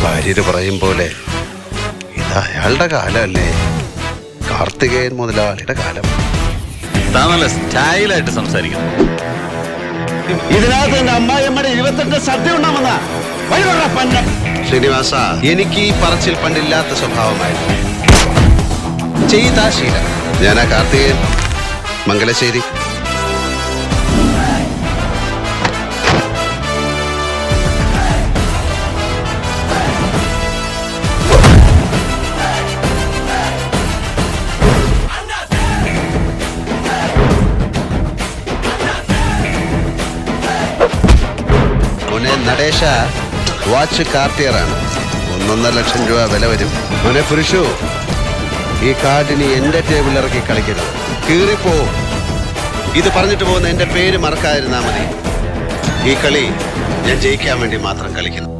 ഭാര്യര് പറയും പോലെ ഇത് അയാളുടെ കാലമല്ലേ, കാർത്തികേയൻ മുതലാളിയുടെ കാലം. താൻ നല്ല സ്റ്റൈലായിട്ട് സംസാരിക്കുന്നു. ഇതിനകത്ത് എന്റെ അമ്മായിയമ്മയുടെ 28 സദ്യ ഉണ്ടാവുന്ന ശ്രീനിവാസ, എനിക്ക് ഈ പറച്ചിൽ പണ്ടില്ലാത്ത സ്വഭാവമായിരുന്നു. ചെയ്താ ശീലം. ഞാനാ കാർത്തികേയൻ, മംഗലശ്ശേരി. നടേശ, വാച്ച് കാർട്ടിയറാണ്. 1.5 ലക്ഷം രൂപ വില വരും. മോനെ പുരുഷു, ഈ കാർഡിന് എന്റെ ടേബിൾ ഇറക്കി കളിക്കരുത്, കീറിപ്പോ. ഇത് പറഞ്ഞിട്ട് പോകുന്ന എന്റെ പേര് മറക്കാതിരുന്നാ മതി. ഈ കളി ഞാൻ ജയിക്കാൻ വേണ്ടി മാത്രം കളിക്കുന്നു.